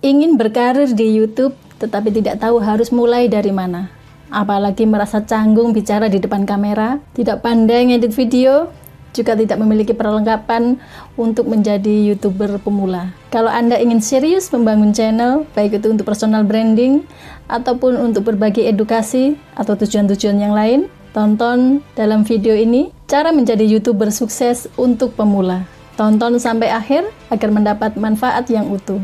Ingin berkarir di YouTube, tetapi tidak tahu harus mulai dari mana. Apalagi merasa canggung bicara di depan kamera, tidak pandai ngedit video, juga tidak memiliki perlengkapan untuk menjadi YouTuber pemula. Kalau Anda ingin serius membangun channel, baik itu untuk personal branding, ataupun untuk berbagi edukasi, atau tujuan-tujuan yang lain, tonton dalam video ini cara menjadi YouTuber sukses untuk pemula. Tonton sampai akhir agar mendapat manfaat yang utuh.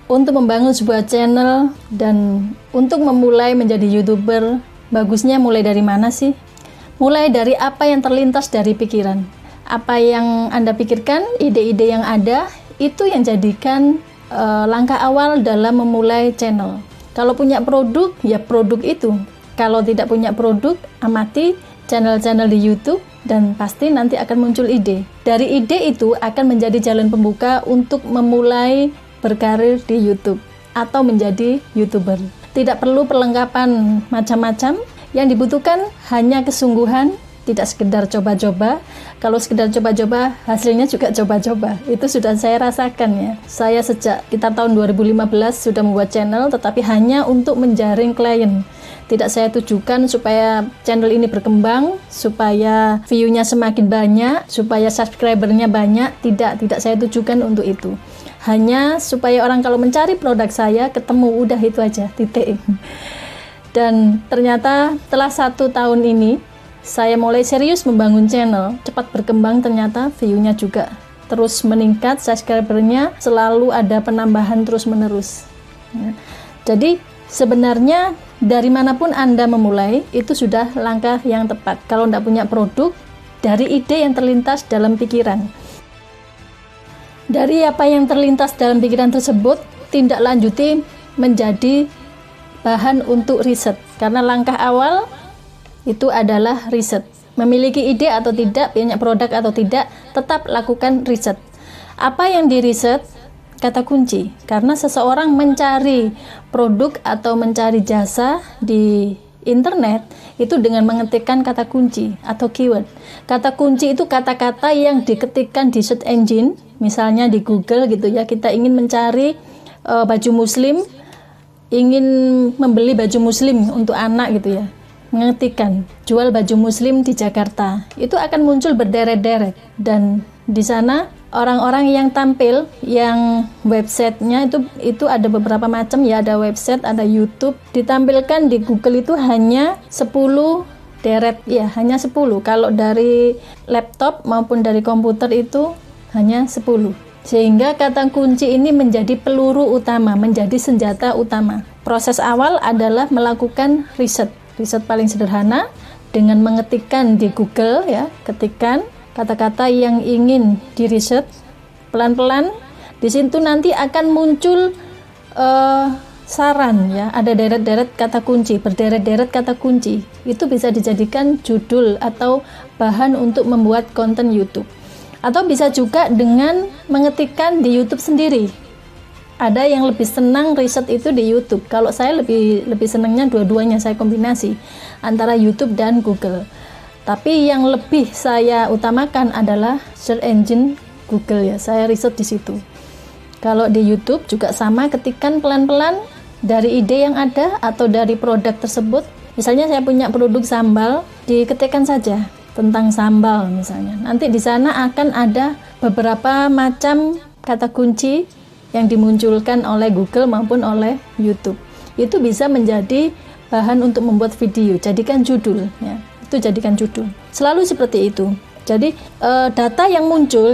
Untuk membangun sebuah channel dan untuk memulai menjadi YouTuber, bagusnya mulai dari mana sih? Mulai dari apa yang terlintas dari pikiran. Apa yang Anda pikirkan, ide-ide yang ada, itu yang jadikan langkah awal dalam memulai channel. Kalau punya produk, ya produk itu. Kalau tidak punya produk, amati channel-channel di YouTube dan pasti nanti akan muncul ide. Dari ide itu akan menjadi jalan pembuka untuk memulai berkarir di YouTube atau menjadi YouTuber. Tidak perlu perlengkapan macam-macam, yang dibutuhkan hanya kesungguhan, tidak sekedar coba-coba. Kalau sekedar coba-coba, hasilnya juga coba-coba. Itu sudah saya rasakan ya. Saya sejak kita tahun 2015 sudah membuat channel, tetapi hanya untuk menjaring klien. Tidak saya tujukan supaya channel ini berkembang, supaya view-nya semakin banyak, supaya subscribernya banyak. Tidak saya tujukan untuk itu. Hanya supaya orang kalau mencari produk saya ketemu, udah itu aja, titik. Dan ternyata setelah 1 tahun ini saya mulai serius membangun channel, cepat berkembang, ternyata view-nya juga terus meningkat, subscribernya selalu ada penambahan terus menerus. Jadi sebenarnya dari manapun Anda memulai itu sudah langkah yang tepat. Kalau tidak punya produk, dari ide yang terlintas dalam pikiran. Dari apa yang terlintas dalam pikiran tersebut, tindak lanjuti menjadi bahan untuk riset. Karena langkah awal itu adalah riset. Memiliki ide atau tidak, punya produk atau tidak, tetap lakukan riset. Apa yang diriset? Kata kunci. Karena seseorang mencari produk atau mencari jasa di internet itu dengan mengetikkan kata kunci atau keyword. Kata kunci itu kata-kata yang diketikkan di search engine, misalnya di Google gitu ya. Kita ingin mencari baju muslim, ingin membeli baju muslim untuk anak gitu ya. Mengetikkan jual baju muslim di Jakarta. Itu akan muncul berderet-deret dan di sana orang-orang yang tampil, yang websitenya itu ada beberapa macam ya, ada website, ada YouTube, ditampilkan di Google itu hanya 10 deret ya, hanya 10. Kalau dari laptop maupun dari komputer itu hanya 10. Sehingga kata kunci ini menjadi peluru utama, menjadi senjata utama. Proses awal adalah melakukan riset. Riset paling sederhana dengan mengetikkan di Google ya, ketikkan kata-kata yang ingin diriset, pelan-pelan di situ nanti akan muncul saran ya, ada deret-deret kata kunci, berderet-deret kata kunci. Itu bisa dijadikan judul atau bahan untuk membuat konten YouTube. Atau bisa juga dengan mengetikkan di YouTube sendiri. Ada yang lebih senang riset itu di YouTube. Kalau saya lebih senangnya dua-duanya, saya kombinasi antara YouTube dan Google. Tapi yang lebih saya utamakan adalah search engine Google ya. Saya riset di situ. Kalau di YouTube juga sama, ketikkan pelan-pelan dari ide yang ada atau dari produk tersebut. Misalnya saya punya produk sambal, diketikkan saja tentang sambal misalnya. Nanti di sana akan ada beberapa macam kata kunci yang dimunculkan oleh Google maupun oleh YouTube. Itu bisa menjadi bahan untuk membuat video. Jadikan judul ya. Itu jadikan judul. Selalu seperti itu. Jadi data yang muncul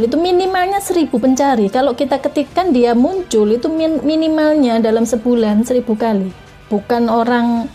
itu minimalnya 1000 pencari. Kalau kita ketikkan dia muncul itu minimalnya dalam sebulan 1000 kali. Bukan orang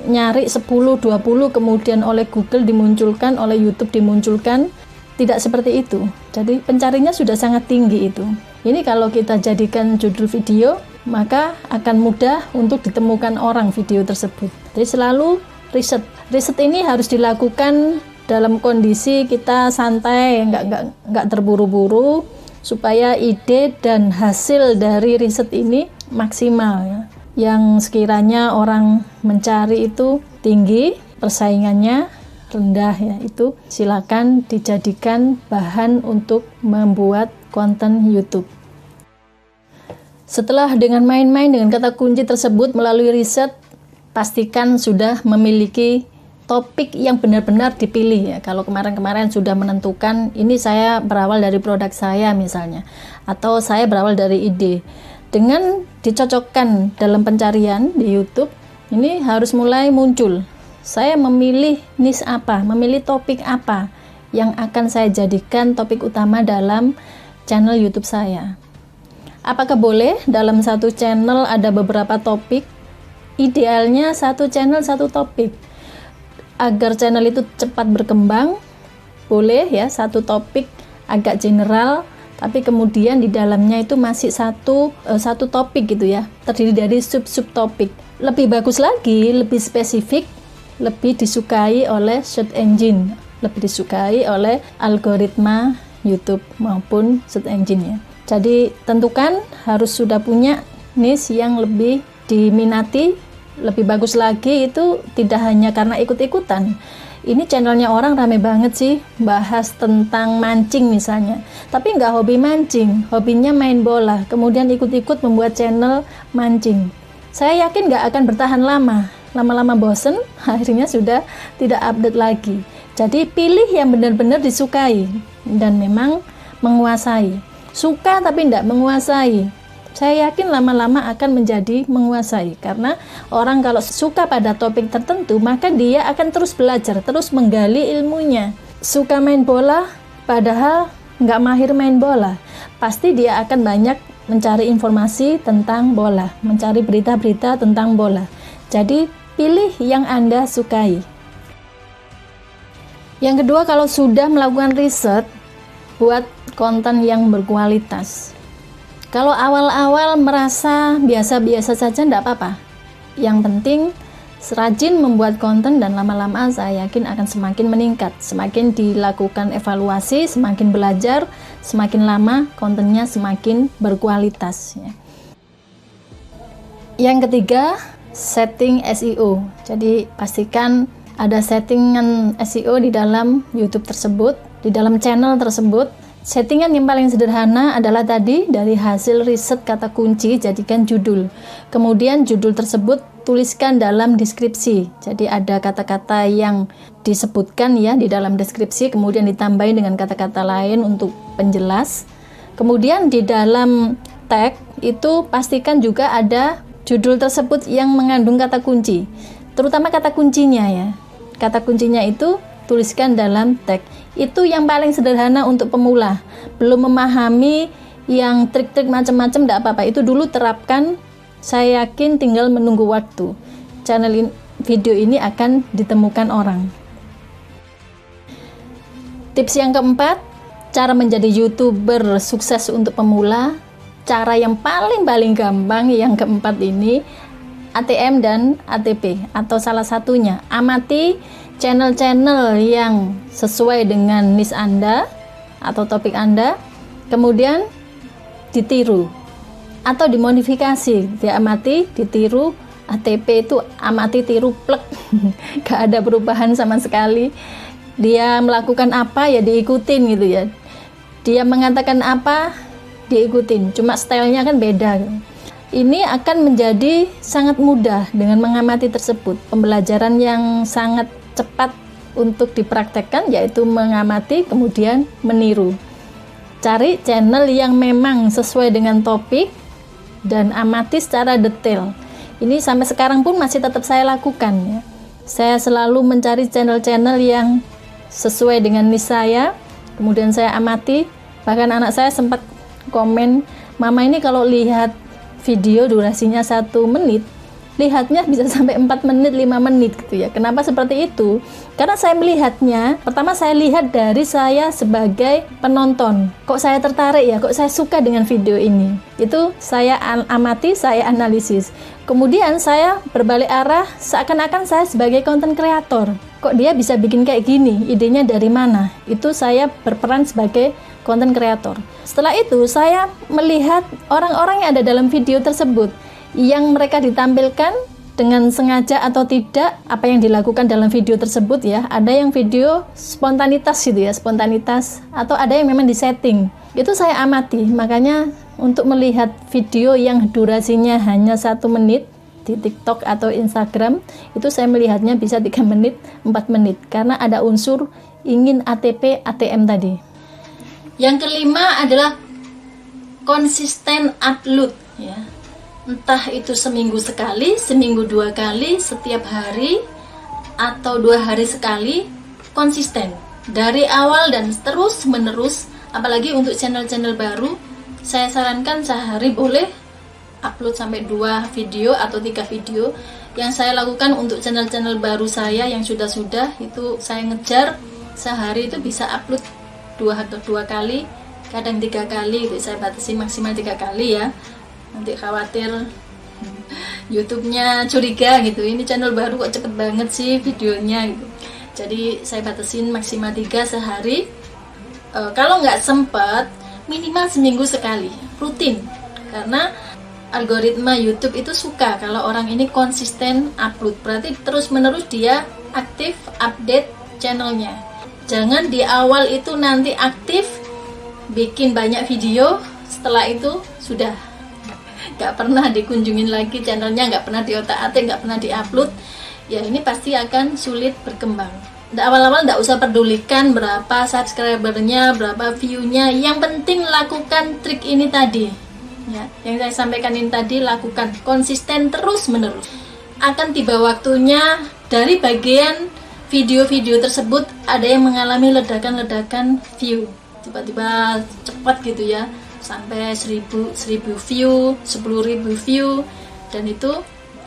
nyari 10-20 kemudian oleh Google dimunculkan, oleh YouTube dimunculkan. Tidak seperti itu. Jadi pencarinya sudah sangat tinggi itu. Ini kalau kita jadikan judul video, maka akan mudah untuk ditemukan orang video tersebut. Jadi selalu riset. Riset ini harus dilakukan dalam kondisi kita santai, nggak terburu-buru, supaya ide dan hasil dari riset ini maksimal ya. Yang sekiranya orang mencari itu tinggi persaingannya, rendah ya, itu silakan dijadikan bahan untuk membuat konten YouTube. Setelah dengan main-main dengan kata kunci tersebut melalui riset, pastikan sudah memiliki topik yang benar-benar dipilih ya. Kalau kemarin-kemarin sudah menentukan ini saya berawal dari produk saya misalnya, atau saya berawal dari ide, dengan dicocokkan dalam pencarian di YouTube, ini harus mulai muncul. Saya memilih niche apa, memilih topik apa yang akan saya jadikan topik utama dalam channel YouTube saya. Apakah boleh dalam satu channel ada beberapa topik? Idealnya satu channel satu topik. Agar channel itu cepat berkembang, boleh ya satu topik agak general, tapi kemudian di dalamnya itu masih satu topik gitu ya, terdiri dari sub-sub topik. Lebih bagus lagi, lebih spesifik, lebih disukai oleh search engine, lebih disukai oleh algoritma YouTube maupun search engine-nya. Jadi tentukan harus sudah punya niche yang lebih diminati. Lebih bagus lagi itu tidak hanya karena ikut-ikutan. Ini channelnya orang rame banget sih, bahas tentang mancing misalnya, tapi nggak hobi mancing, hobinya main bola, kemudian ikut-ikut membuat channel mancing. Saya yakin nggak akan bertahan lama-lama bosen, akhirnya sudah tidak update lagi. Jadi pilih yang benar-benar disukai dan memang menguasai. Suka tapi nggak menguasai, saya yakin lama-lama akan menjadi menguasai, karena orang kalau suka pada topik tertentu maka dia akan terus belajar, terus menggali ilmunya. Suka main bola padahal nggak mahir main bola, pasti dia akan banyak mencari informasi tentang bola, mencari berita-berita tentang bola. Jadi pilih yang Anda sukai. Yang kedua, kalau sudah melakukan riset, buat konten yang berkualitas. Kalau awal-awal merasa biasa-biasa saja tidak apa-apa. Yang penting rajin membuat konten dan lama-lama saya yakin akan semakin meningkat. Semakin dilakukan evaluasi, semakin belajar, semakin lama kontennya semakin berkualitas ya. Yang ketiga, setting SEO. Jadi pastikan ada settingan SEO di dalam YouTube tersebut, di dalam channel tersebut. Settingan yang paling sederhana adalah tadi dari hasil riset kata kunci, jadikan judul. Kemudian judul tersebut tuliskan dalam deskripsi. Jadi ada kata-kata yang disebutkan ya di dalam deskripsi, kemudian ditambahin dengan kata-kata lain untuk penjelas. Kemudian di dalam tag itu pastikan juga ada judul tersebut yang mengandung kata kunci. Terutama kata kuncinya ya. Kata kuncinya itu tuliskan dalam tag. Itu yang paling sederhana untuk pemula. Belum memahami yang trik-trik macam-macam tidak apa-apa. Itu dulu terapkan. Saya yakin tinggal menunggu waktu. Video ini akan ditemukan orang. Tips yang keempat, cara menjadi YouTuber sukses untuk pemula. Cara yang paling gampang yang keempat ini, ATM dan ATP atau salah satunya. Amati channel-channel yang sesuai dengan niche Anda atau topik Anda, kemudian ditiru atau dimodifikasi. Dia amati, ditiru. ATP itu amati, tiru, plek. Gak ada perubahan sama sekali. Dia melakukan apa ya diikutin gitu ya. Dia mengatakan apa diikutin, cuma stylenya kan beda. Ini akan menjadi sangat mudah dengan mengamati tersebut. Pembelajaran yang sangat cepat untuk dipraktekkan yaitu mengamati kemudian meniru. Cari channel yang memang sesuai dengan topik dan amati secara detail. Ini sampai sekarang pun masih tetap saya lakukan ya. Saya selalu mencari channel-channel yang sesuai dengan niche saya, kemudian saya amati. Bahkan anak saya sempat komen, "Mama ini kalau lihat video durasinya 1 menit, lihatnya bisa sampai 4 menit, 5 menit gitu ya." Kenapa seperti itu? Karena saya melihatnya, pertama saya lihat dari saya sebagai penonton. Kok saya tertarik ya, kok saya suka dengan video ini. Itu saya amati, saya analisis. Kemudian saya berbalik arah, seakan-akan saya sebagai content creator. Kok dia bisa bikin kayak gini, idenya dari mana? Itu saya berperan sebagai content creator. Setelah itu saya melihat orang-orang yang ada dalam video tersebut, yang mereka ditampilkan dengan sengaja atau tidak apa yang dilakukan dalam video tersebut ya. Ada yang video spontanitas gitu ya, spontanitas, atau ada yang memang disetting. Itu saya amati, makanya untuk melihat video yang durasinya hanya 1 menit di TikTok atau Instagram, itu saya melihatnya bisa 3 menit, 4 menit, karena ada unsur ingin ATP, ATM tadi. Yang kelima adalah konsisten upload ya. Entah itu seminggu sekali, seminggu 2 kali, setiap hari, atau 2 hari sekali, konsisten. Dari awal dan terus menerus, apalagi untuk channel-channel baru, saya sarankan sehari boleh upload sampai 2 video atau 3 video. Yang saya lakukan untuk channel-channel baru saya yang sudah-sudah, itu saya ngejar sehari itu bisa upload 2 atau 2 kali, kadang 3 kali, itu saya batasi maksimal 3 kali ya. Nanti khawatir YouTube-nya curiga gitu, ini channel baru kok cepet banget sih videonya gitu. Jadi saya batasin maksimal 3 sehari. Kalau nggak sempet, minimal seminggu sekali, rutin. Karena algoritma YouTube itu suka kalau orang ini konsisten upload, berarti terus menerus dia aktif update channelnya. Jangan di awal itu nanti aktif bikin banyak video, setelah itu sudah nggak pernah dikunjungin lagi channelnya, nggak pernah diotak-atik, nggak pernah diupload, ya ini pasti akan sulit berkembang. Awal-awal nggak usah pedulikan berapa subscribernya, berapa view-nya, yang penting lakukan trik ini tadi ya, yang saya sampaikan ini tadi, lakukan konsisten terus menerus. Akan tiba waktunya dari bagian video-video tersebut ada yang mengalami ledakan-ledakan view, tiba-tiba cepat gitu ya, sampai 1000 view, 10.000 view, dan itu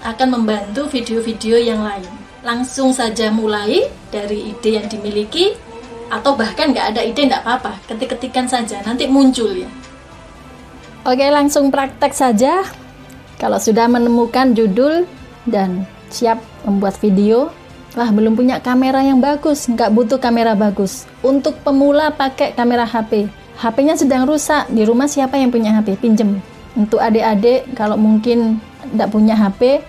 akan membantu video-video yang lain. Langsung saja mulai dari ide yang dimiliki, atau bahkan nggak ada ide nggak apa-apa, ketik-ketikan saja, nanti muncul ya. Oke, langsung praktek saja. Kalau sudah menemukan judul dan siap membuat video, belum punya kamera yang bagus, nggak butuh kamera bagus. Untuk pemula pakai kamera HP. HP-nya sedang rusak, di rumah siapa yang punya HP? Pinjem. Untuk adik-adik, kalau mungkin tidak punya HP,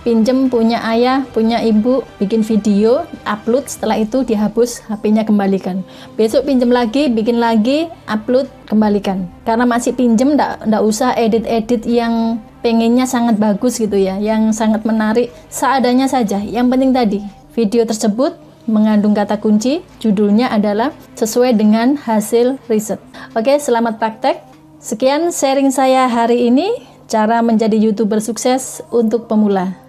pinjem punya ayah, punya ibu, bikin video, upload, setelah itu dihapus, HP-nya kembalikan. Besok pinjem lagi, bikin lagi, upload, kembalikan. Karena masih pinjem, tidak usah edit-edit yang pengennya sangat bagus gitu ya, yang sangat menarik, seadanya saja. Yang penting tadi, video tersebut mengandung kata kunci, judulnya adalah sesuai dengan hasil riset. Oke, selamat praktek. Sekian sharing saya hari ini, cara menjadi YouTuber sukses untuk pemula.